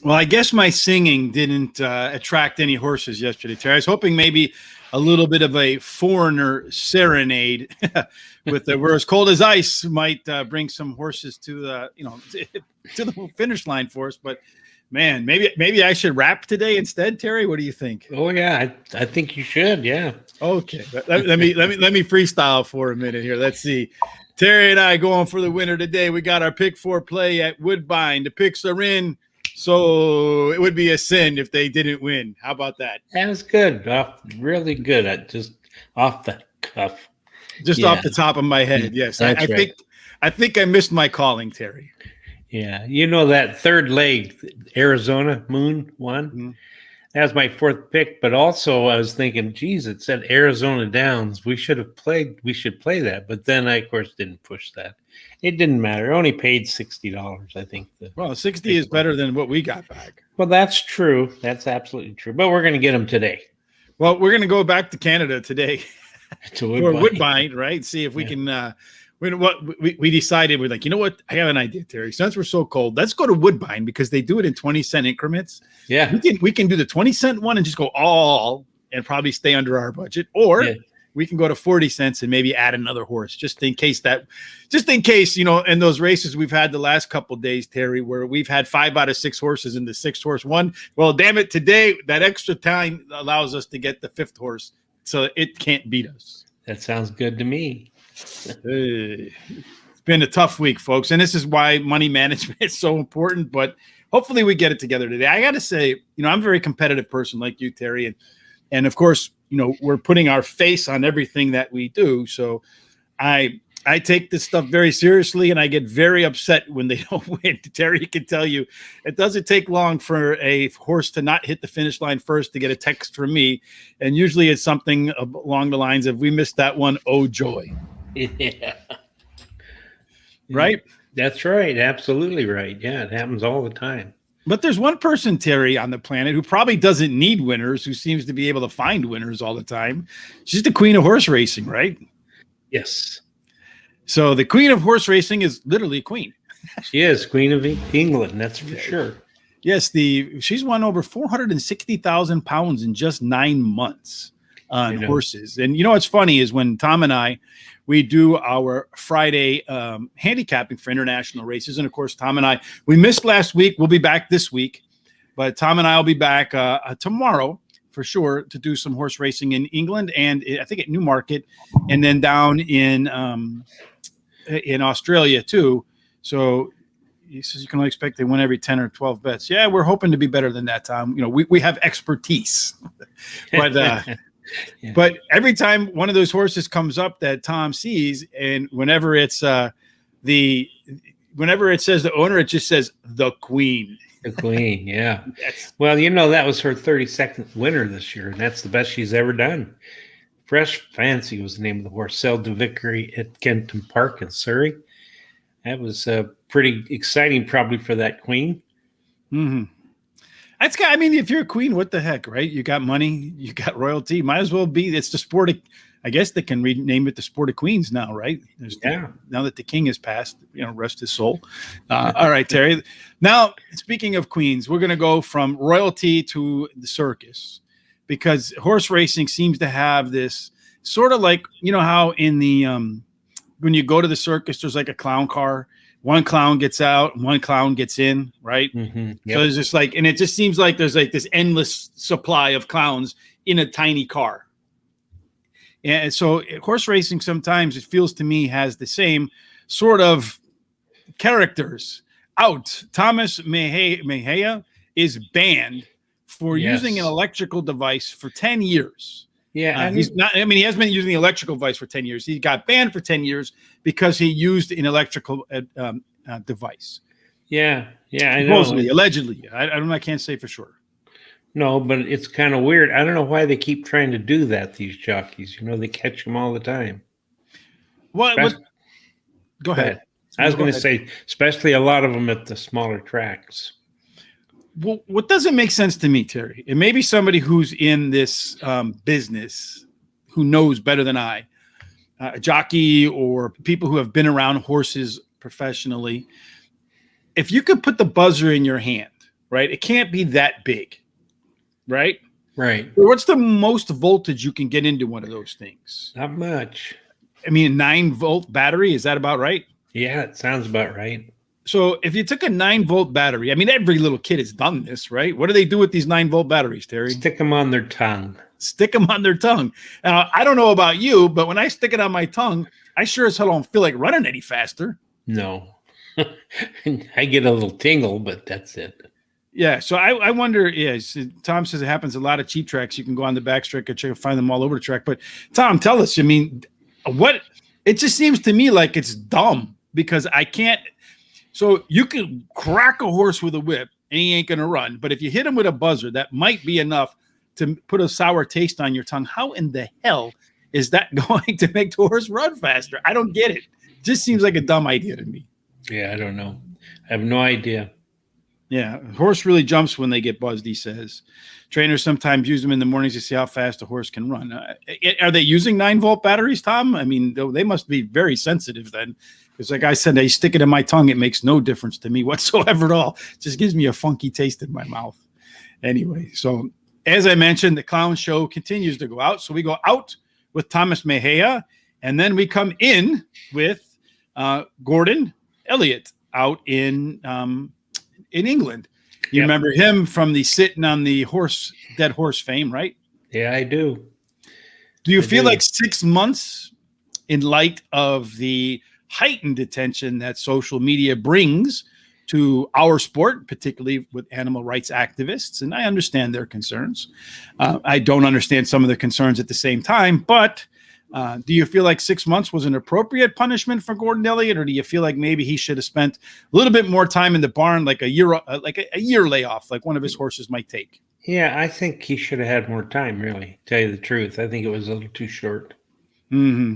Well, I guess my singing didn't attract any horses yesterday, Terry. I was hoping maybe a little bit of a foreigner serenade with the "We're as cold as ice" might bring some horses to the to the finish line for us. But man, maybe I should rap today instead, Terry. What do you think? Oh yeah, I think you should. Yeah. Okay, let me freestyle for a minute here. Let's see. Terry and I going for the winner today. We got our pick four play at Woodbine. The picks are in. So it would be a sin if they didn't win. How about that? That was good. Really good. Just off the cuff. Just off the top of my head. Yes. I think I missed my calling, Terry. Yeah. You know that third leg, Arizona Moon won? Mm-hmm. That was my fourth pick. But also I was thinking, geez, it said Arizona Downs. We should play that. But then I, of course, didn't push that. It didn't matter. I only paid $60, I think. Well, 60 is better than what we got back. Well, that's true. That's absolutely true. But we're going to get them today. Well, we're going to go back to Canada today. To Woodbine. Woodbine, right? See if we can we decided, we're like, you know what? I have an idea, Terry. Since we're so cold, let's go to Woodbine because they do it in 20-cent increments. Yeah. We can do the 20-cent one and just go all and probably stay under our budget. Or we can go to 40 cents and maybe add another horse just in case, in those races we've had the last couple of days, Terry, where we've had 5 out of 6 horses in the 6th horse one. Well, damn it. Today, that extra time allows us to get the 5th horse. So it can't beat us. That sounds good to me. It's been a tough week, folks. And this is why money management is so important. But hopefully we get it together today. I got to say, I'm a very competitive person like you, Terry. And of course, we're putting our face on everything that we do. So I take this stuff very seriously, and I get very upset when they don't win. Terry can tell you it doesn't take long for a horse to not hit the finish line first to get a text from me. And usually it's something along the lines of, we missed that one. Oh, joy. Yeah. Right? That's right. Absolutely right. Yeah, it happens all the time. But there's one person, Terry, on the planet who probably doesn't need winners, who seems to be able to find winners all the time. She's the queen of horse racing, right? Yes. So the queen of horse racing is literally a queen. She is queen of England, that's for sure. Yes, she's won over 460,000 pounds in just 9 months on horses. And what's funny is when Tom and I, we do our Friday handicapping for international races. And of course, Tom and I, we missed last week. We'll be back this week, but Tom and I will be back tomorrow for sure to do some horse racing in England and I think at Newmarket, and then down in Australia too. So he says you can only expect they win every 10 or 12 bets. Yeah, we're hoping to be better than that, Tom. We have expertise, but but every time one of those horses comes up that Tom sees, and whenever it says the owner, it just says the queen. The queen, yeah. Yes. Well, that was her 32nd winner this year, and that's the best she's ever done. Fresh Fancy was the name of the horse. Sold to Vickery at Kenton Park in Surrey. That was pretty exciting, probably, for that queen. Mm-hmm. If you're a queen, what the heck, right? You got money, you got royalty. Might as well be. It's the sport of, I guess they can rename it the sport of queens now, right? Now that the king has passed, rest his soul. All right, Terry. Now, speaking of queens, we're going to go from royalty to the circus, because horse racing seems to have this sort of like, how in the when you go to the circus, there's like a clown car. One clown gets out, one clown gets in, right? Mm-hmm. Yep. So it's just like, and it just seems like there's like this endless supply of clowns in a tiny car. And so horse racing sometimes, it feels to me, has the same sort of characters. Tomas Mejia is banned for using an electrical device for 10 years. Yeah, he hasn't been using the electrical device for 10 years. He got banned for 10 years because he used an electrical device. Yeah, I know. Supposedly, allegedly. I can't say for sure. No, but it's kind of weird. I don't know why they keep trying to do that, these jockeys. They catch them all the time. What? Go ahead. I was going to say, especially a lot of them at the smaller tracks. Well, what doesn't make sense to me, Terry, it may be somebody who's in this business who knows better than I, a jockey or people who have been around horses professionally. If you could put the buzzer in your hand, right? It can't be that big, right? Right. What's the most voltage you can get into one of those things? Not much. I mean, a 9-volt battery, is that about right? Yeah, it sounds about right. So if you took a 9-volt battery, I mean, every little kid has done this, right? What do they do with these 9-volt batteries, Terry? Stick them on their tongue. Stick them on their tongue. Now, I don't know about you, but when I stick it on my tongue, I sure as hell don't feel like running any faster. No. I get a little tingle, but that's it. Yeah, so I wonder, Tom says it happens a lot of cheap tracks. You can go on the backstretch and find them all over the track. But Tom, tell us, I mean, what it just seems to me like it's dumb because I can't. So you can crack a horse with a whip and he ain't going to run. But if you hit him with a buzzer, that might be enough to put a sour taste on your tongue. How in the hell is that going to make the horse run faster? I don't get it. It just seems like a dumb idea to me. Yeah, I don't know. I have no idea. Yeah, horse really jumps when they get buzzed, he says. Trainers sometimes use them in the mornings to see how fast a horse can run. Are they using 9-volt batteries, Tom? I mean, they must be very sensitive then. Because like I said, they stick it in my tongue. It makes no difference to me whatsoever at all. It just gives me a funky taste in my mouth. Anyway, so as I mentioned, the clown show continues to go out. So we go out with Tomas Mejia, and then we come in with Gordon Elliott out in England. You remember him from the sitting on the dead horse fame, right? Yeah, I do. Do you feel like 6 months, in light of the heightened attention that social media brings to our sport, particularly with animal rights activists, and I understand their concerns. I don't understand some of the concerns at the same time, but do you feel like 6 months was an appropriate punishment for Gordon Elliott, or do you feel like maybe he should have spent a little bit more time in the barn, like a year layoff, like one of his horses might take? Yeah, I think he should have had more time, really, to tell you the truth. I think it was a little too short. Mm-hmm.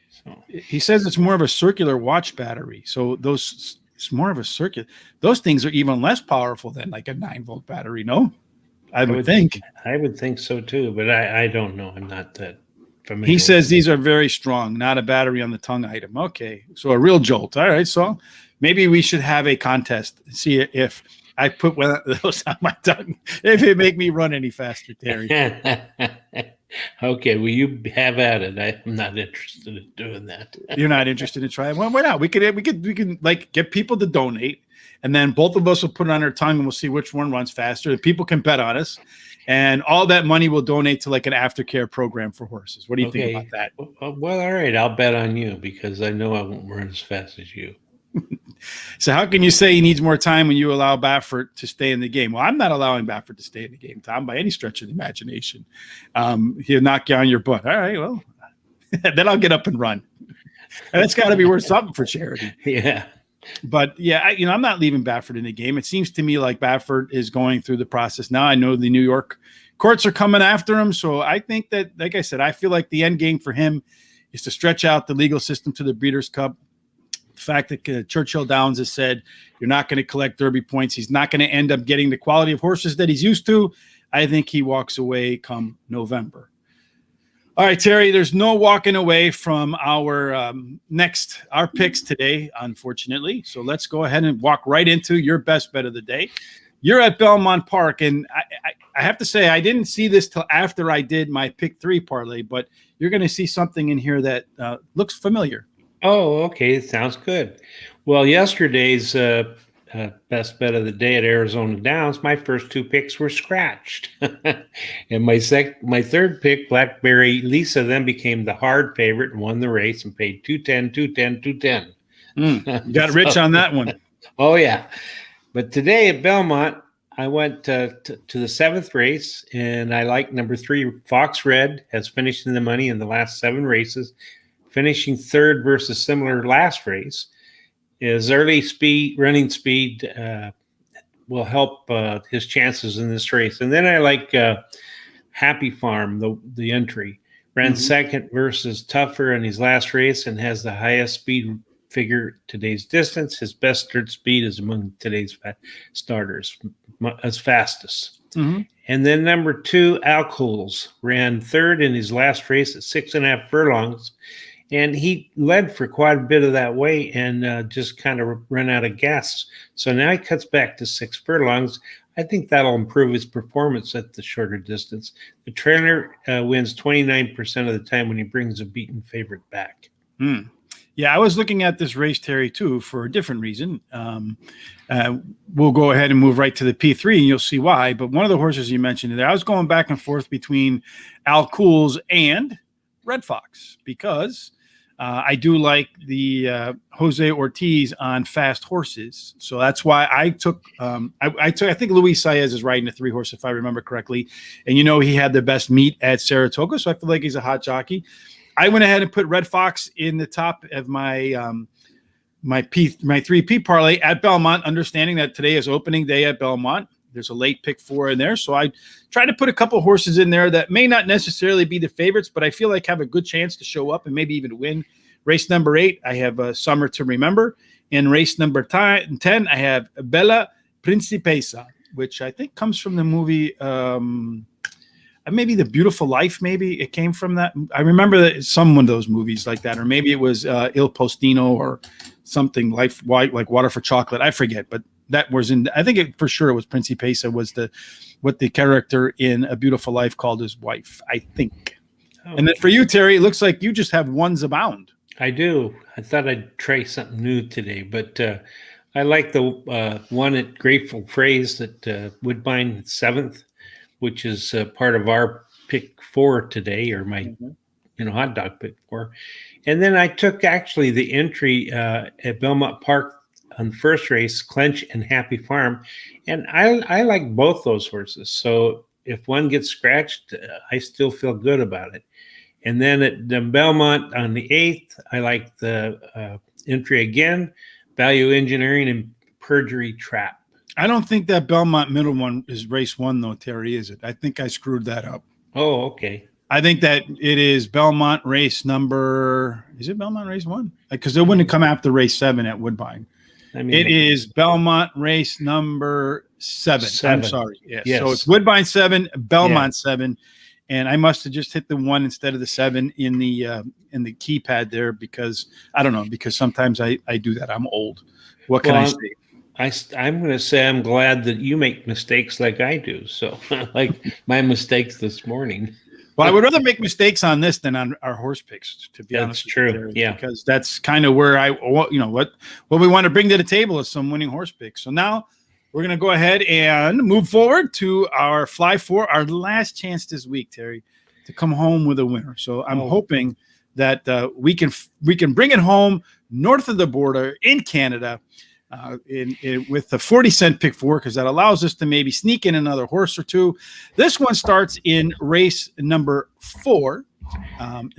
So he says it's more of a circular watch battery. So it's more of a circular. Those things are even less powerful than like a 9-volt battery. No, I would think. I would think so too, but I don't know. I'm not that familiar. He says these are very strong, not a battery on the tongue item. Okay, so a real jolt. All right, so maybe we should have a contest. See if I put one of those on my tongue, if it make me run any faster, Terry. Okay, well, you have at it. I'm not interested in doing that. You're not interested in trying? Well, why not? We can like get people to donate, and then both of us will put it on our tongue, and we'll see which one runs faster. The people can bet on us, and all that money will donate to like an aftercare program for horses. What do you think about that? Well, all right. I'll bet on you because I know I won't run as fast as you. So how can you say he needs more time when you allow Baffert to stay in the game? Well, I'm not allowing Baffert to stay in the game, Tom, by any stretch of the imagination. He'll knock you on your butt. All right, well, then I'll get up and run. And it's got to be worth something for charity. Yeah. But, yeah, I'm not leaving Baffert in the game. It seems to me like Baffert is going through the process now. I know the New York courts are coming after him. So I think that, like I said, I feel like the end game for him is to stretch out the legal system to the Breeders' Cup. The fact that Churchill Downs has said you're not going to collect Derby points. He's not going to end up getting the quality of horses that he's used to. I think he walks away come November. All right, Terry, there's no walking away from our picks today, unfortunately. So let's go ahead and walk right into your best bet of the day. You're at Belmont Park, and I have to say I didn't see this till after I did my pick 3 parlay, but you're going to see something in here that looks familiar. Oh, okay. Sounds good. Well, yesterday's best bet of the day at Arizona Downs, my first 2 picks were scratched. And my third pick, Blackberry Lisa, then became the hard favorite and won the race and paid $210. You got rich on that one. Oh, yeah. But today at Belmont, I went to the 7th race, and I like number 3, Fox Red, has finished in the money in the last 7 races. Finishing 3rd versus similar last race. His early running speed will help his chances in this race. And then I like Happy Farm, the entry. Ran 2nd versus Tougher in his last race and has the highest speed figure today's distance. His best third speed is among today's starters, as fastest. Mm-hmm. And then number 2, Alcools, ran 3rd in his last race at 6.5 furlongs. and he led for quite a bit of that way and just kind of run out of gas. So now he cuts back to 6 furlongs. I think that'll improve his performance at the shorter distance. The trainer wins 29% of the time when he brings a beaten favorite back. Yeah, I was looking at this race, Terry, too, for a different reason. We'll go ahead and move right to the P3, and you'll see why. But one of the horses you mentioned there, I was going back and forth between Al Cools and Red Fox because I do like the Jose Ortiz on fast horses. So that's why I took I think Luis Saez is riding a 3-horse, if I remember correctly. And, he had the best meet at Saratoga, so I feel like he's a hot jockey. I went ahead and put Red Fox in the top of my my 3P parlay at Belmont, understanding that today is opening day at Belmont. There's a late pick 4 in there, so I tried to put a couple horses in there that may not necessarily be the favorites, but I feel like have a good chance to show up and maybe even win. Race number 8, I have Summer to Remember. In race number 10, I have Bella Principessa, which I think comes from the movie. Maybe The Beautiful Life, maybe it came from that. I remember that some of those movies like that, or maybe it was Il Postino or something like Water for Chocolate. I forget, but that was in. I think it for sure it was Principessa was what the character in A Beautiful Life called his wife. I think. Oh, and then for you, Terry, it looks like you just have ones abound. I do. I thought I'd try something new today, but I like the one at Grateful Phrase at Woodbine 7th. Which is part of our pick 4 today, or my, hot dog pick 4. And then I took actually the entry at Belmont Park on the first race, Clench and Happy Farm. And I like both those horses. So if one gets scratched, I still feel good about it. And then at the Belmont on the 8th, I like the entry again, Value Engineering and Perjury Trap. I don't think that Belmont middle one is race 1, though, Terry, is it? I think I screwed that up. Oh, okay. I think that it is Belmont race number. Is it Belmont race 1? Because it wouldn't come after race 7 at Woodbine. It is Belmont race number 7. I'm sorry. Yes. So it's Woodbine 7, Belmont 7. And I must have just hit the 1 instead of the 7 in the keypad there because I don't know, because sometimes I do that. I'm old. What can I say? I'm going to say I'm glad that you make mistakes like I do. So, like my mistakes this morning. Well, I would rather make mistakes on this than on our horse picks, to be honest. That's true. Yeah, because that's kind of where what we want to bring to the table is some winning horse picks. So now we're going to go ahead and move forward to our Fly 4, our last chance this week, Terry, to come home with a winner. So I'm hoping that we can bring it home north of the border in Canada. With the 40-cent pick 4, because that allows us to maybe sneak in another horse or two. This one starts in race number 4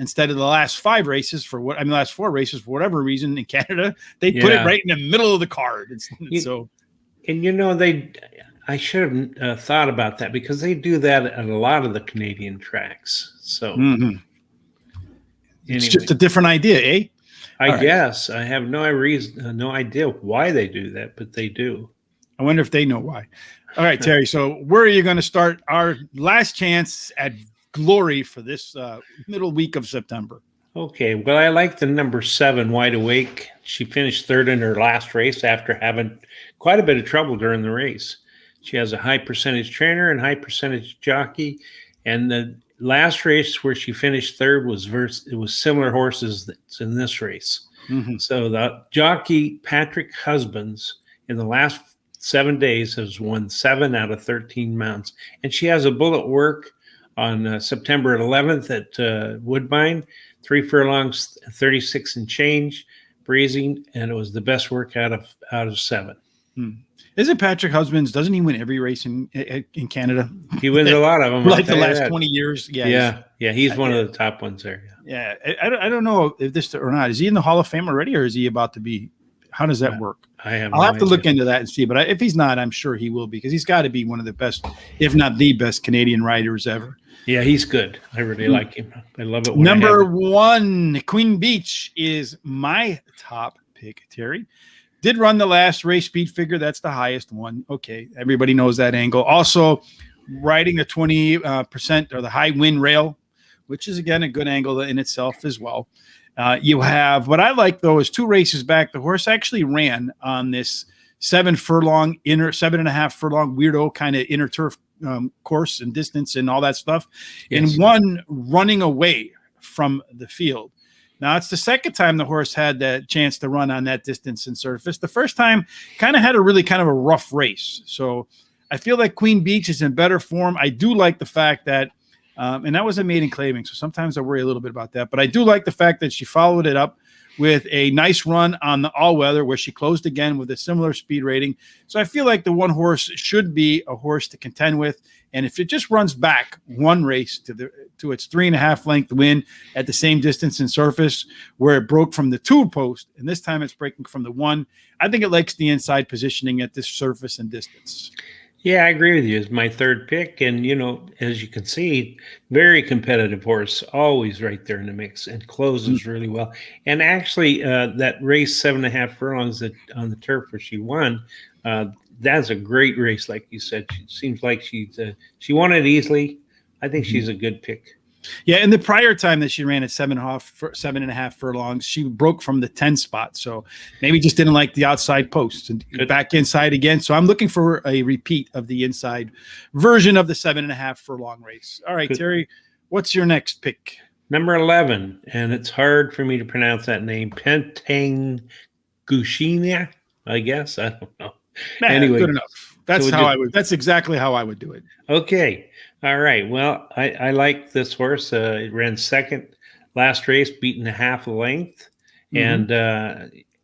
instead of the last 5 races last 4 races for whatever reason in Canada they put it right in the middle of the card. I should have thought about that because they do that at a lot of the Canadian tracks. So it's just a different idea, eh? I guess I have no idea why they do that, but they do. I wonder if they know why. All right, Terry. So where are you going to start our last chance at glory for this middle week of September? Okay. Well, I like the number 7, Wide Awake. She finished 3rd in her last race after having quite a bit of trouble during the race. She has a high percentage trainer and high percentage jockey, and the last race where she finished 3rd was similar horses that's in this race. So the jockey Patrick Husbands in the last 7 days has won 7 out of 13 mounts, and she has a bullet work on September 11th at Woodbine, 3 furlongs, 36 and change, breezing, and it was the best work out of 7. Isn't Patrick Husbands, doesn't he win every race in Canada? He wins a lot of them. Like the last 20 years. Yeah. He's one of the top ones there. Yeah. I don't know if this or not. Is he in the Hall of Fame already, or is he about to be? How does that work? I'll have to look into that and see. But if he's not, I'm sure he will be, because he's got to be one of the best, if not the best, Canadian riders ever. Yeah, he's good. I really like him. I love it. Number 1, Queen Beach is my top pick, Terry. Did run the last race speed figure. That's the highest one. Okay. Everybody knows that angle. Also riding the 20% or the high wind rail, which is, again, a good angle in itself as well. You have what I like though is 2 races back. The horse actually ran on this 7.5 furlong weirdo kind of inner turf course and distance and all that stuff, and won running away from the field. Now it's the second time the horse had that chance to run on that distance and surface. The first time kind of had a really kind of a rough race. So I feel like Queen Beach is in better form. I do like the fact that, and that was a maiden claiming, so sometimes I worry a little bit about that. But I do like the fact that she followed it up with a nice run on the all-weather where she closed again with a similar speed rating. So I feel like the one horse should be a horse to contend with. And if it just runs back one race to its 3.5 length win at the same distance and surface where it broke from the 2 post, and this time it's breaking from the 1, I think it likes the inside positioning at this surface and distance. Yeah, I agree with you. It's my third pick. And, as you can see, very competitive horse, always right there in the mix and closes really well. And actually, that race 7.5 furlongs on the turf where she won, that's a great race. Like you said, she seems like she won it easily. I think she's a good pick. Yeah, and the prior time that she ran at 7.5 furlongs, she broke from the 10 spot. So maybe just didn't like the outside post and back inside again. So I'm looking for a repeat of the inside version of the 7.5 furlong race. All right, Terry, what's your next pick? Number 11, and it's hard for me to pronounce that name. Pentangushina, I guess. I don't know. Anyway, good enough. That's exactly how I would do it. Okay. All right. Well, I like this horse. It ran second last race, beaten a half length, and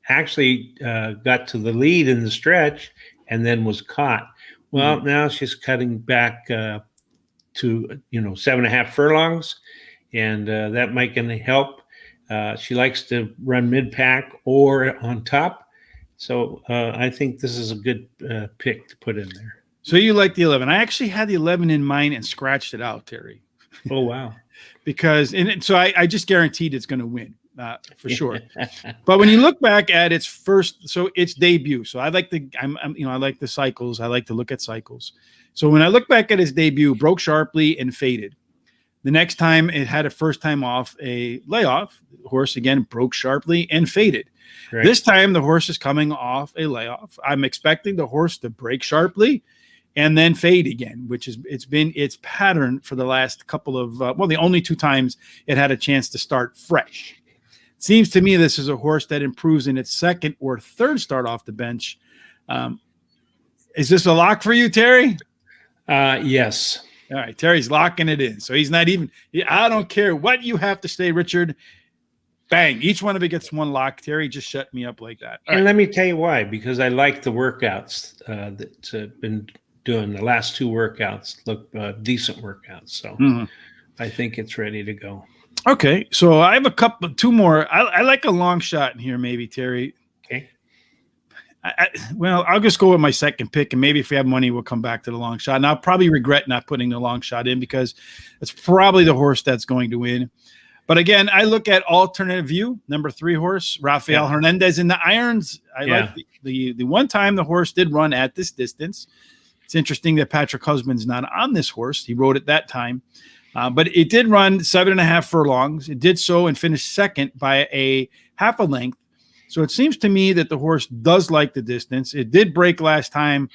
actually got to the lead in the stretch and then was caught. Well, now she's cutting back to 7.5 furlongs, and that might gonna help. She likes to run mid-pack or on top. So I think this is a good pick to put in there. So you like the 11. I actually had the 11 in mind and scratched it out, Terry. Oh, wow. Because I just guaranteed it's going to win for sure. But when you look back at its debut. So I like I like the cycles. I like to look at cycles. So when I look back at its debut, broke sharply and faded. The next time it had a first time off a layoff, the horse again broke sharply and faded. Right. This time the horse is coming off a layoff. I'm expecting the horse to break sharply and then fade again, which it's been its pattern for the last couple of the only 2 times it had a chance to start fresh. It seems to me this is a horse that improves in its second or third start off the bench. Is this a lock for you, Terry? Yes. All right, Terry's locking it in. So he's not even – I don't care what you have to say, Richard. Bang. Each one of it gets 1 lock. Terry just shut me up like that. All right. Let me tell you why. Because I like the workouts that have been doing. The last 2 workouts look decent workouts. So I think it's ready to go. Okay. So I have 2 more. I like a long shot in here maybe, Terry. Okay. I'll just go with my second pick, and maybe if we have money, we'll come back to the long shot. And I'll probably regret not putting the long shot in because it's probably the horse that's going to win. But again, I look at Alternative View, number 3 horse, Rafael Hernandez in the irons. I like the one time the horse did run at this distance. It's interesting that Patrick Husband's not on this horse. He rode it that time. But it did run 7.5 furlongs. It did so and finished second by a half a length. So it seems to me that the horse does like the distance. It did break last time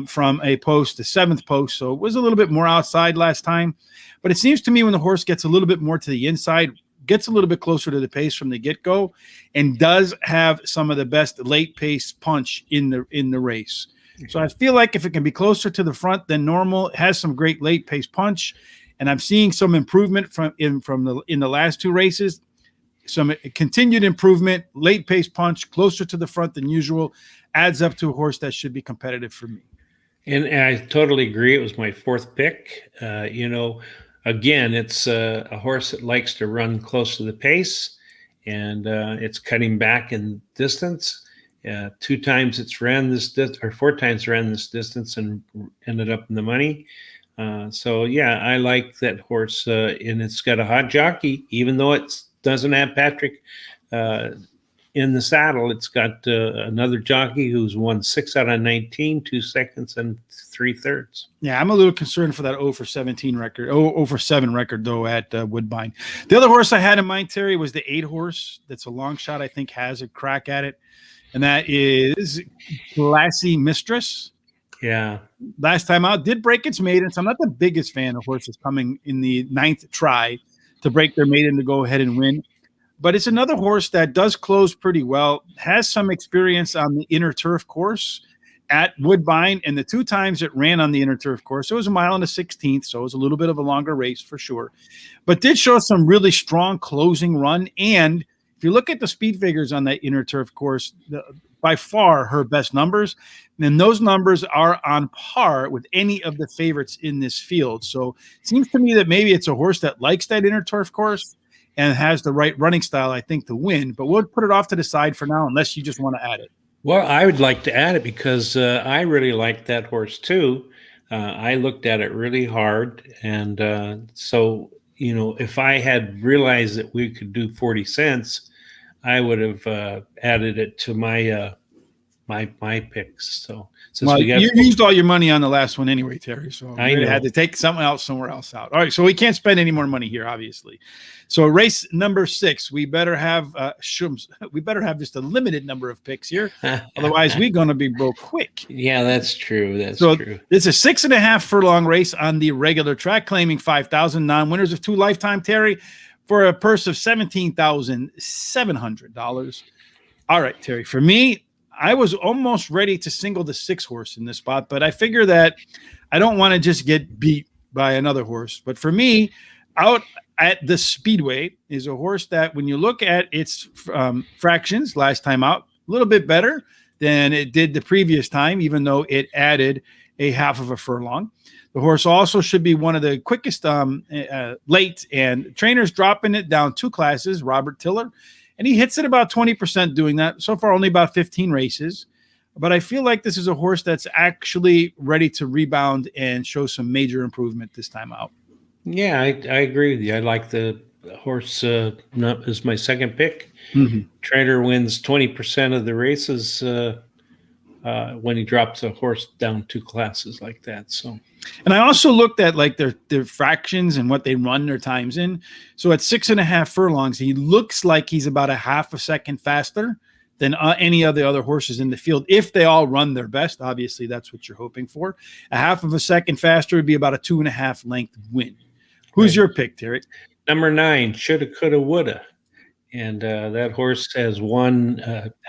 from a post to 7th post, so it was a little bit more outside last time. But it seems to me when the horse gets a little bit more to the inside, gets a little bit closer to the pace from the get-go, and does have some of the best late pace punch in the race. So I feel like if it can be closer to the front than normal, it has some great late pace punch, and I'm seeing some improvement in the last 2 races. Some continued improvement, late pace punch, closer to the front than usual, adds up to a horse that should be competitive for me. And I totally agree. It was my 4th pick. Again, it's a horse that likes to run close to the pace, and it's cutting back in distance. 2 times it's ran this or 4 times ran this distance and ended up in the money. So yeah, I like that horse, and it's got a hot jockey, even though it doesn't have Patrick in the saddle, it's got another jockey who's won 6 out of 19, 2 seconds and 3/3. Yeah, I'm a little concerned for that 0 for 17 record, 0 for 7 record, though, at Woodbine. The other horse I had in mind, Terry, was the 8 horse. That's a long shot, I think, has a crack at it. And that is Classy Mistress. Yeah. Last time out, did break its maiden. So I'm not the biggest fan of horses coming in the 9th try to break their maiden to go ahead and win. But it's another horse that does close pretty well, has some experience on the inner turf course at Woodbine, and the 2 times it ran on the inner turf course, it was a mile and a 16th, so it was a little bit of a longer race for sure. But did show some really strong closing run, and if you look at the speed figures on that inner turf course, by far her best numbers, and those numbers are on par with any of the favorites in this field. So it seems to me that maybe it's a horse that likes that inner turf course and has the right running style, I think, to win. But we'll put it off to the side for now, unless you just want to add it. Well, I would like to add it because I really like that horse too. I looked at it really hard. And so, if I had realized that we could do 40 cents, I would have added it to my my picks. So since you used all your money on the last one anyway, Terry. So I had to take something else somewhere else out. All right, so we can't spend any more money here, obviously. So race number 6, we better have we better have just a limited number of picks here. Otherwise, we're going to be broke quick. Yeah, that's true. That's true. It's a 6.5 furlong race on the regular track, claiming 5,000 non-winners of 2 lifetime, Terry, for a purse of $17,700. All right, Terry, for me, I was almost ready to single the 6 horse in this spot, but I figure that I don't want to just get beat by another horse. But for me, out at the Speedway is a horse that when you look at its fractions last time out, a little bit better than it did the previous time, even though it added a half of a furlong. The horse also should be one of the quickest late, and trainers dropping it down 2 classes, Robert Tiller, and he hits it about 20% doing that. So far, only about 15 races. But I feel like this is a horse that's actually ready to rebound and show some major improvement this time out. Yeah, I agree with you. I like the horse as my second pick. Mm-hmm. Trainer wins 20% of the races when he drops a horse down 2 classes like that. So, and I also looked at like their fractions and what they run their times in. So at 6.5 furlongs, he looks like he's about a half a second faster than any of the other horses in the field. If they all run their best, obviously that's what you're hoping for. A half of a second faster would be about a 2.5 length win. Who's your pick, Terry? Number 9, shoulda, coulda, woulda. And that horse has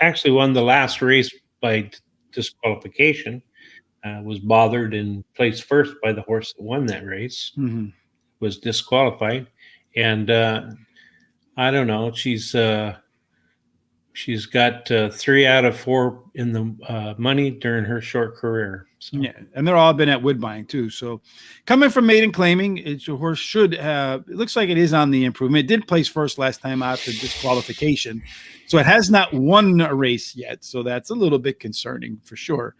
actually won the last race by disqualification. Was bothered and placed first by the horse that won that race. Mm-hmm. Was disqualified. And I don't know. She's got 3 out of 4 in the money during her short career. So. Yeah, and they're all been at Woodbine too. So coming from maiden claiming, it's a horse should have. It looks like it is on the improvement. It did place first last time after disqualification, so it has not won a race yet. So that's a little bit concerning for sure.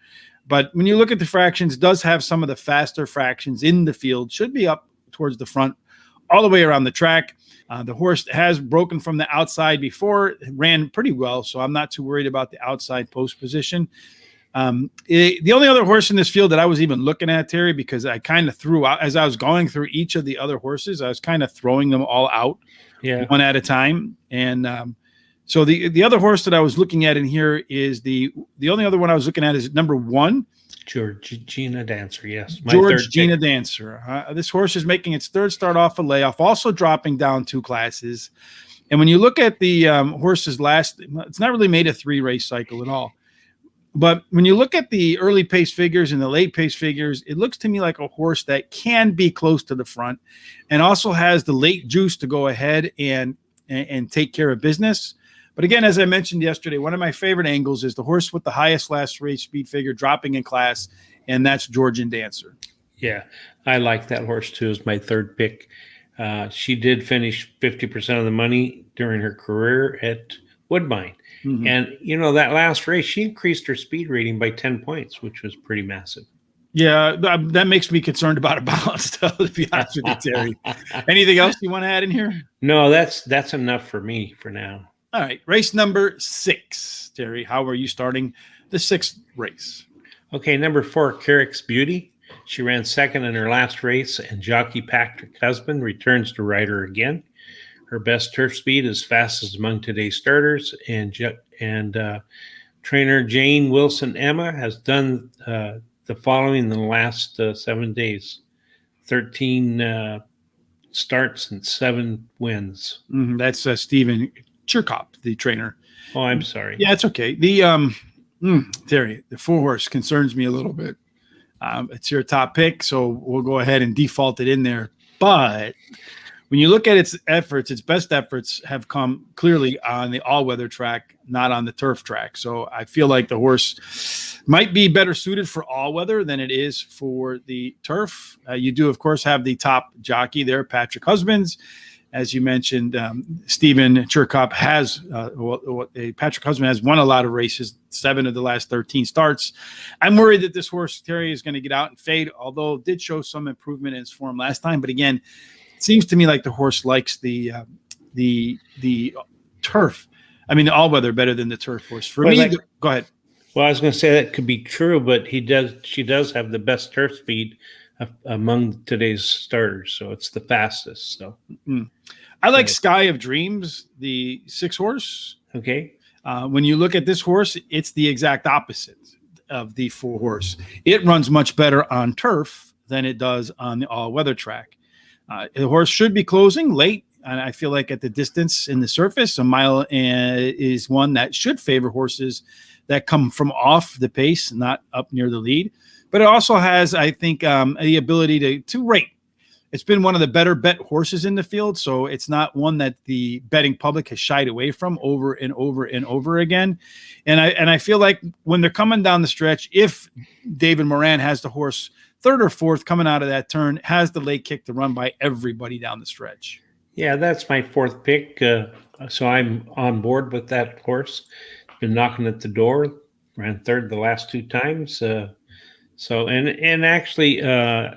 But when you look at the fractions, does have some of the faster fractions in the field. Should be up towards the front, all the way around the track. The horse has broken from the outside before, it ran pretty well, so I'm not too worried about the outside post position. The only other horse in this field that I was even looking at, Terry, because I kind of threw out as I was going through each of the other horses, I was kind of throwing them all out one at a time. And so the other horse that I was looking at in here is the only other one I was looking at is number 1. Georgina Dancer, yes. Georgina Dancer. This horse is making its 3rd start off a layoff, also dropping down 2 classes. And when you look at the horse's it's not really made a 3-race cycle at all. But when you look at the early pace figures and the late pace figures, it looks to me like a horse that can be close to the front and also has the late juice to go ahead and take care of business. But again, as I mentioned yesterday, one of my favorite angles is the horse with the highest last race speed figure dropping in class, and that's Georgian Dancer. Yeah, I like that horse too as my 3rd pick. She did finish 50% of the money during her career at Woodbine. Mm-hmm. And, that last race, she increased her speed rating by 10 points, which was pretty massive. Yeah, that makes me concerned about a balance, to be honest with you, Terry. Anything else you want to add in here? No, that's enough for me for now. All right, race number 6. Terry, how are you starting the 6th race? Okay, number 4, Carrick's Beauty. She ran second in her last race, and jockey Patrick Husband returns to ride her again. Her best turf speed is fastest among today's starters, and trainer Jane Wilson Emma has done the following in the last 7 days: 13 starts and 7 wins. That's Stephen Chirkop, the trainer. Oh, I'm sorry. Yeah, it's okay. The Terry, the 4-horse concerns me a little bit. It's your top pick, so we'll go ahead and default it in there. But when you look at its efforts, its best efforts have come clearly on the all-weather track, not on the turf track. So I feel like the horse might be better suited for all-weather than it is for the turf. You do, of course, have the top jockey there, Patrick Husbands. As you mentioned, Stephen Chirkop has Patrick Husband has won a lot of races, 7 of the last 13 starts. I'm worried that this horse, Terry, is going to get out and fade, although did show some improvement in his form last time. But again, it seems to me like the horse likes the turf. I mean, the all-weather better than the turf horse. For me, go ahead. Well, I was going to say that could be true, but she does have the best turf speed among today's starters, so it's the fastest. So I like Sky of Dreams, the 6-horse. Okay. When you look at this horse, it's the exact opposite of the 4-horse. It runs much better on turf than it does on the all-weather track. The horse should be closing late, and I feel like at the distance in the surface, a mile is one that should favor horses that come from off the pace, not up near the lead. But it also has, I think, the ability to rate. It's been one of the better bet horses in the field, so it's not one that the betting public has shied away from over and over and over again. And I feel like when they're coming down the stretch, if David Moran has the horse 3rd or 4th coming out of that turn, has the late kick to run by everybody down the stretch. Yeah, that's my 4th pick. So I'm on board with that horse. Been knocking at the door, ran 3rd the last 2 times. So actually,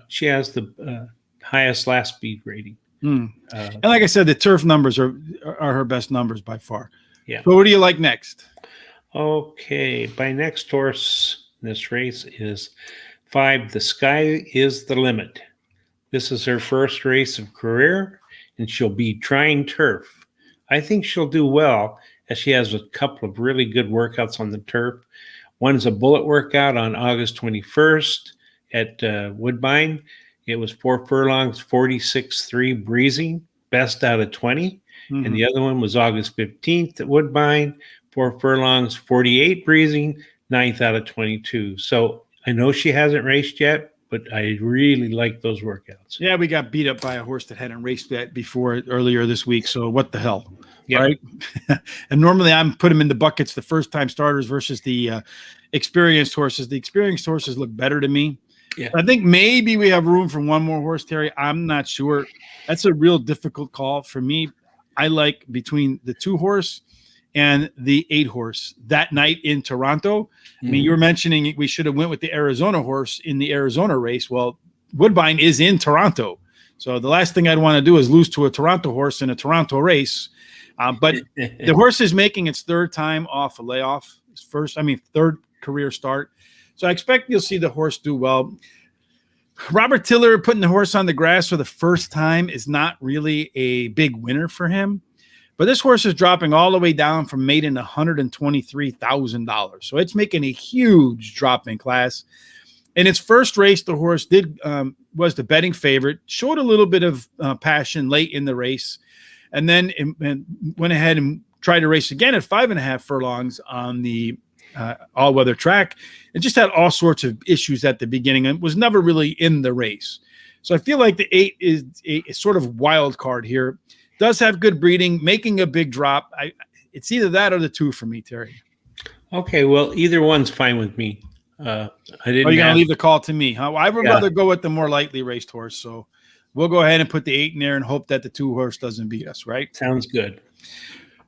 she has the highest last speed rating. And like I said, the turf numbers are her best numbers by far. Yeah. So what do you like next? Okay, my next horse in this race is 5. The Sky is the Limit. This is her first race of career, and she'll be trying turf. I think she'll do well, as she has a couple of really good workouts on the turf. One's a bullet workout on August 21st at Woodbine. It was 4 furlongs, 46.3 breezing, best out of 20. And the other one was August 15th at Woodbine, 4 furlongs, 48 breezing, 9th out of 22. So I know she hasn't raced yet, but I really like those workouts. Yeah, we got beat up by a horse that hadn't raced yet before earlier this week. So what the hell? Yep. Right. And normally I'm put them in the buckets, the first time starters versus the experienced horses. The experienced horses look better to me. Yeah. I think maybe we have room for one more horse, Terry. I'm not sure. That's a real difficult call for me. I like between the 2-horse and the 8-horse that night in Toronto. I mean, you were mentioning we should have went with the Arizona horse in the Arizona race. Well, Woodbine is in Toronto. So the last thing I'd want to do is lose to a Toronto horse in a Toronto race. But the horse is making its 3rd time off a layoff. His 3rd career start. So I expect you'll see the horse do well. Robert Tiller putting the horse on the grass for the first time is not really a big winner for him. But this horse is dropping all the way down from maiden $123,000. So it's making a huge drop in class. In its first race, the horse was the betting favorite, showed a little bit of passion late in the race, and then went ahead and tried to race again at 5.5 furlongs on the all-weather track, and just had all sorts of issues at the beginning and was never really in the race. So I feel like the 8 is a sort of wild card here. Does have good breeding, making a big drop. It's either that or the 2 for me, Terry. Okay, well, either one's fine with me. I didn't. Oh, you're going to leave the call to me, huh? Well, I would rather go with the more lightly raced horse, so we'll go ahead and put the 8 in there and hope that the 2-horse doesn't beat us, right? Sounds good.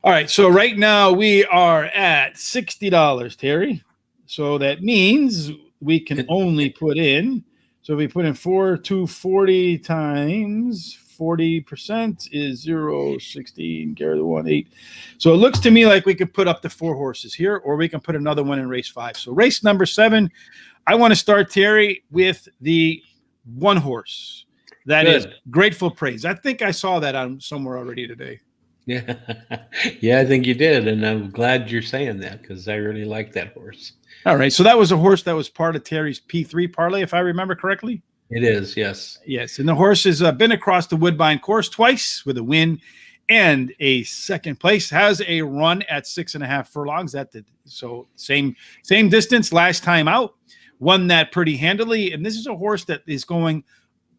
All right, so right now we are at $60, Terry. So that means we can only put in. So we put in 4, 240 times 40% is 0.16. Carry the 1.8. So it looks to me like we could put up to 4 horses here, or we can put another one in race 5. So race number 7, I want to start, Terry, with the 1 horse. That is Grateful Praise. I think I saw that on somewhere already today. Yeah. Yeah, I think you did. And I'm glad you're saying that because I really like that horse. All right. So that was a horse that was part of Terry's P3 parlay, if I remember correctly. It is, yes. Yes. And the horse has been across the Woodbine course twice with a win and a second place. Has a run at 6.5 furlongs. So same distance last time out. Won that pretty handily. And this is a horse that is going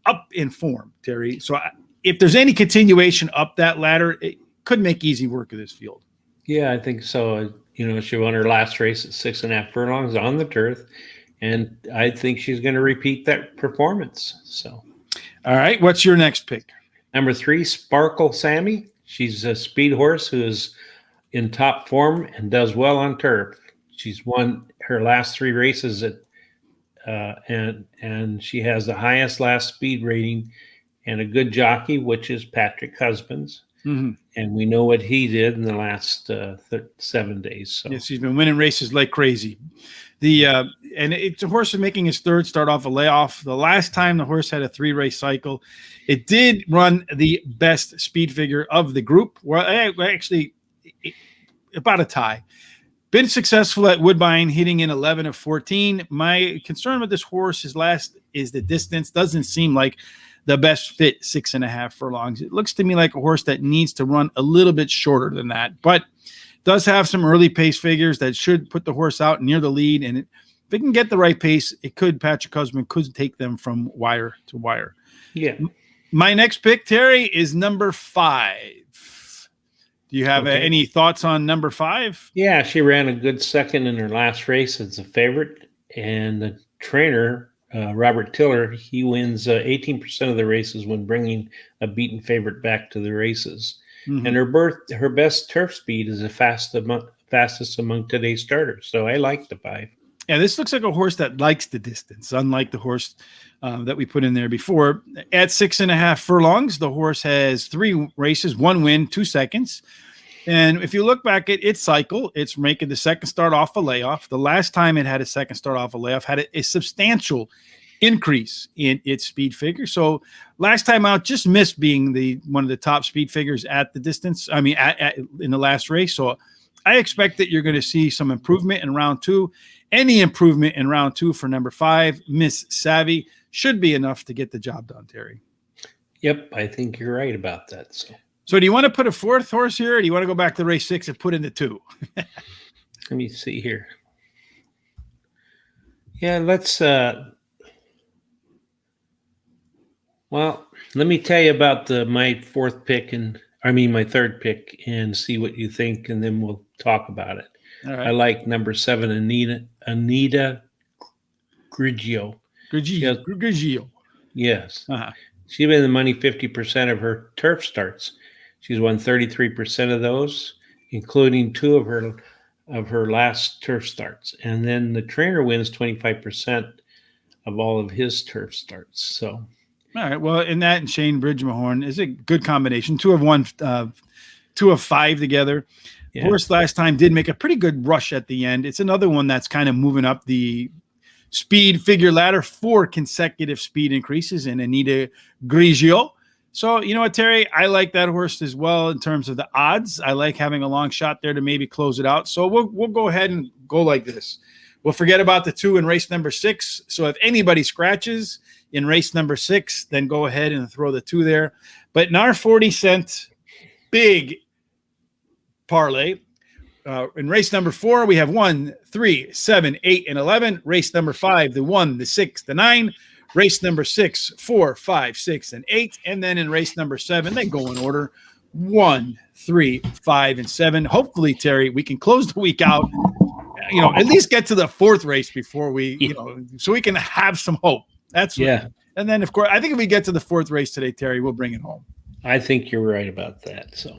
up in form, Terry. So if there's any continuation up that ladder, it could make easy work of this field. Yeah, I think so. She won her last race at 6.5 furlongs on the turf, and I think she's going to repeat that performance. So, all right, what's your next pick? Number 3, Sparkle Sammy. She's a speed horse who is in top form and does well on turf. She's won her last 3 races and she has the highest last speed rating and a good jockey, which is Patrick Husbands. Mm-hmm. And we know what he did in the last 7 days. So. Yes, he's been winning races like crazy. And it's a horse is making his 3rd start off a layoff. The last time the horse had a 3-race cycle, it did run the best speed figure of the group. Well, actually, about a tie. Been successful at Woodbine, hitting in 11 of 14. My concern with this horse is the distance. Doesn't seem like the best fit 6.5 furlongs. It looks to me like a horse that needs to run a little bit shorter than that, but does have some early pace figures that should put the horse out near the lead. And if it can get the right pace, Patrick Husband could take them from wire to wire. Yeah. My next pick, Terry, is number 5. Do you have any thoughts on number 5? Yeah, she ran a good second in her last race as a favorite. And the trainer, Robert Tiller, he wins 18% of the races when bringing a beaten favorite back to the races. Mm-hmm. And her best turf speed is the fastest among today's starters. So I like the 5. Yeah, this looks like a horse that likes the distance, unlike the horse that we put in there before. At 6.5 furlongs, the horse has 3 races, 1 win, 2 seconds. And if you look back at its cycle, it's making the second start off a layoff. The last time it had a second start off a layoff had a substantial increase in its speed figure. So last time out, just missed being one of the top speed figures at the distance. I mean, in the last race. So I expect that you're going to see some improvement in round 2. Any improvement in round 2 for number 5, Miss Savvy, should be enough to get the job done, Terry. Yep, I think you're right about that. So do you want to put a 4th horse here, or do you want to go back to race 6 and put in the 2? Let me see here. Yeah, let's well, let me tell you about my 4th pick my 3rd pick and see what you think, and then we'll talk about it. All right. I like number 7, Anita Grigio. Grigio. Yes. Uh-huh. She's been in the money 50% of her turf starts. She's won 33% of those, including 2 of her last turf starts. And then the trainer wins 25% of all of his turf starts. So, all right. Well, in that and Shane Bridgemahorn is a good combination. 2 of 1, 2 of 5 together. Yeah. Horse last time did make a pretty good rush at the end. It's another one that's kind of moving up the speed figure ladder, 4 consecutive speed increases in Anita Grigio. So, you know what, Terry? I like that horse as well in terms of the odds. I like having a long shot there to maybe close it out. So we'll go ahead and go like this. We'll forget about the 2 in race number 6. So if anybody scratches in race number 6, then go ahead and throw the 2 there. But in our 40-cent big parlay, in race number 4, we have 1, 3, 7, 8, and 11. Race number 5, the 1, the 6, the 9. Race number 6, 4, 5, 6, and 8. And then in race number 7, they go in order 1, 3, 5, and 7. Hopefully, Terry, we can close the week out, at least get to the 4th race before we, so we can have some hope. That's yeah. Right. And then, of course, I think if we get to the 4th race today, Terry, we'll bring it home. I think you're right about that. So,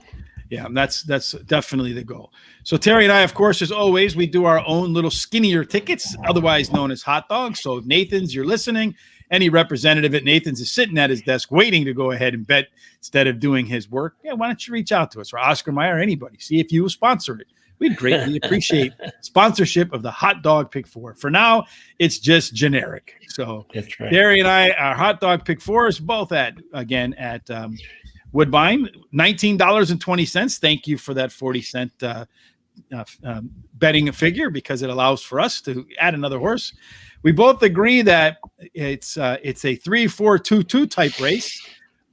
yeah, that's definitely the goal. So Terry and I, of course, as always, we do our own little skinnier tickets, otherwise known as hot dogs. So if Nathan's, you're listening, any representative at Nathan's is sitting at his desk waiting to go ahead and bet instead of doing his work, why don't you reach out to us, or Oscar Mayer, or anybody, see if you will sponsor it. We'd greatly appreciate sponsorship of the Hot Dog Pick 4. For now, it's just generic. So that's right. Gary and I, our Hot Dog Pick 4s, both at Woodbine, $19.20. Thank you for that 40-cent betting figure, because it allows for us to add another horse. We both agree that it's a 3-4-2-2 type race,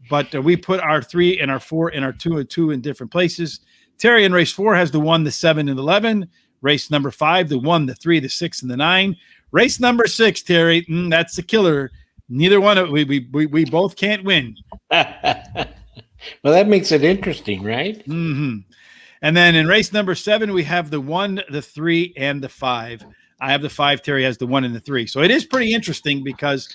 but we put our 3 and our 4 and our 2 and 2 in different places. Terry in race 4 has the 1, the 7, and 11. Race number 5, the 1, the 3, the 6, and the 9. Race number 6, Terry, that's the killer. Neither one of we both can't win. Well, that makes it interesting, right? Mm-hmm. And then in race number 7, we have the 1, the 3, and the 5. I have the 5. Terry has the 1 and the 3. So it is pretty interesting, because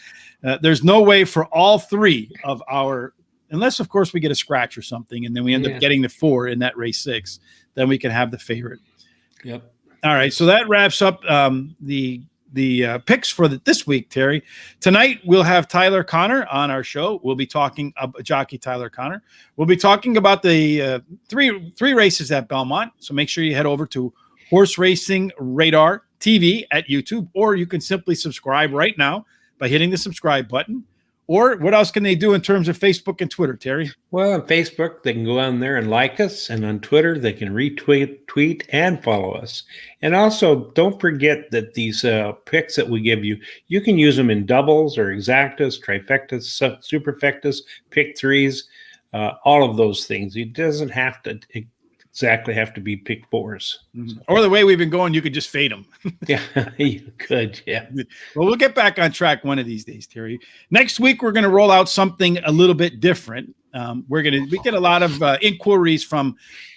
there's no way for all 3 of our, unless of course we get a scratch or something, and then we end up getting the 4 in that race 6, then we can have the favorite. Yep. All right. So that wraps up the picks for this week, Terry. Tonight we'll have Tyler Connor on our show. We'll be talking jockey Tyler Connor. We'll be talking about the three races at Belmont. So make sure you head over to Horse Racing Radar TV at YouTube, or you can simply subscribe right now by hitting the subscribe button. Or what else can they do in terms of Facebook and Twitter, Terry? Well, on Facebook, they can go on there and like us. And on Twitter, they can retweet, tweet, and follow us. And also, don't forget that these picks that we give you, you can use them in doubles or exactas, trifectas, superfectas, pick threes, all of those things. It doesn't have to exactly have to be pick 4s. Mm-hmm. Or the way we've been going, you could just fade them. Yeah, you could. Yeah. Well, we'll get back on track one of these days, Terry. Next week, we're going to roll out something a little bit different. We get a lot of inquiries from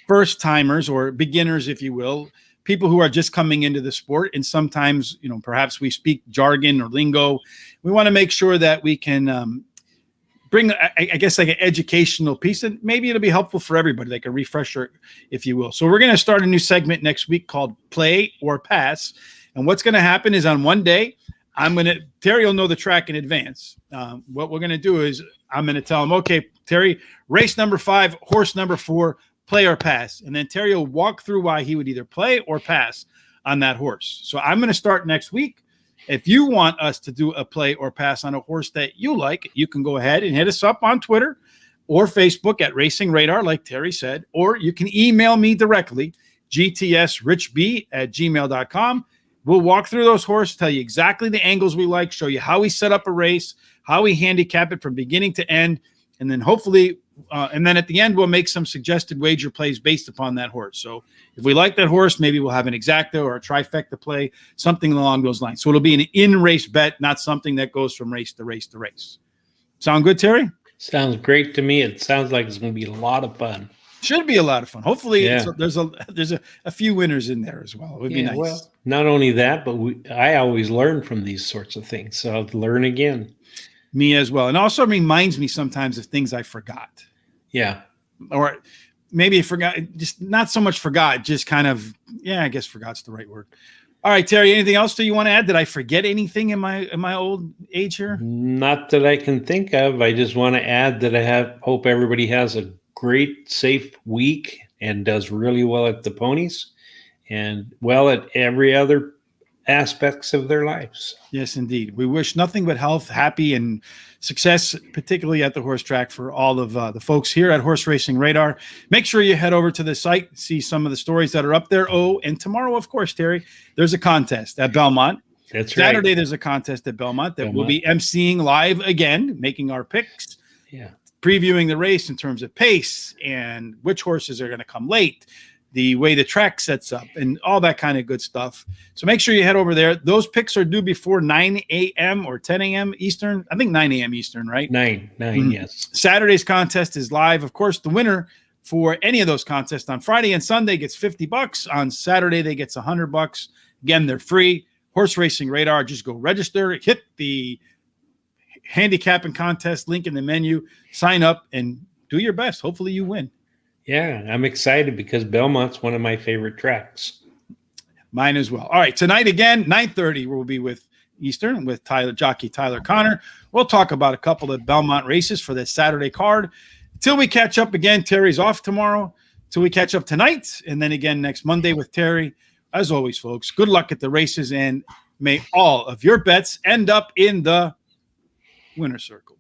first timers, or beginners, if you will, people who are just coming into the sport. And sometimes, perhaps we speak jargon or lingo. We want to make sure that we can bring, I guess, like an educational piece, and maybe it'll be helpful for everybody, like a refresher, if you will. So we're going to start a new segment next week called Play or Pass. And what's going to happen is, on one day, Terry will know the track in advance. What we're going to do is I'm going to tell him, okay, Terry, race number 5, horse number 4, play or pass. And then Terry will walk through why he would either play or pass on that horse. So I'm going to start next week. If you want us to do a play or pass on a horse that you like, you can go ahead and hit us up on Twitter or Facebook at Racing Radar, like Terry said, or you can email me directly, gtsrichb@gmail.com. We'll walk through those horses, tell you exactly the angles we like, show you how we set up a race, how we handicap it from beginning to end, and then hopefully, and then at the end, we'll make some suggested wager plays based upon that horse. So if we like that horse, maybe we'll have an exacta or a trifecta play, something along those lines. So it'll be an in-race bet, not something that goes from race to race to race. Sound good, Terry? Sounds great to me. It sounds like it's going to be a lot of fun. Should be a lot of fun. Hopefully, there's a few winners in there as well. It would be nice. Well, not only that, but I always learn from these sorts of things. So I'll learn again. Me as well. And also reminds me sometimes of things I forgot. Yeah. Or maybe I forgot, just not so much forgot, just kind of, I guess forgot's the right word. All right, Terry, anything else do you want to add? Did I forget anything in my old age here? Not that I can think of. I just want to add that hope everybody has a great, safe week and does really well at the ponies and well at every other aspects of their lives. Yes, indeed. We wish nothing but health, happy, and success, particularly at the horse track, for all of the folks here at Horse Racing Radar. Make sure you head over to the site, see some of the stories that are up there. Oh, and tomorrow, of course, Terry, there's a contest at Belmont. That's Saturday, right. There's a contest at Belmont that we'll be emceeing live again, making our picks. Yeah. Previewing the race in terms of pace and which horses are going to come late, the way the track sets up, and all that kind of good stuff. So make sure you head over there. Those picks are due before 9 a.m. or 10 a.m. Eastern. I think 9 a.m. Eastern, right? 9, yes. Saturday's contest is live. Of course, the winner for any of those contests on Friday and Sunday gets $50. On Saturday, they gets $100. Again, they're free. Horse Racing Radar. Just go register, hit the handicapping contest link in the menu, sign up, and do your best. Hopefully you win. Yeah, I'm excited because Belmont's one of my favorite tracks. Mine as well. All right, tonight again, 9:30, we'll be with Eastern with jockey Tyler Connor. We'll talk about a couple of Belmont races for this Saturday card. Until we catch up again, Terry's off tomorrow. Till we catch up tonight, and then again next Monday with Terry. As always, folks, good luck at the races, and may all of your bets end up in the winner's circle.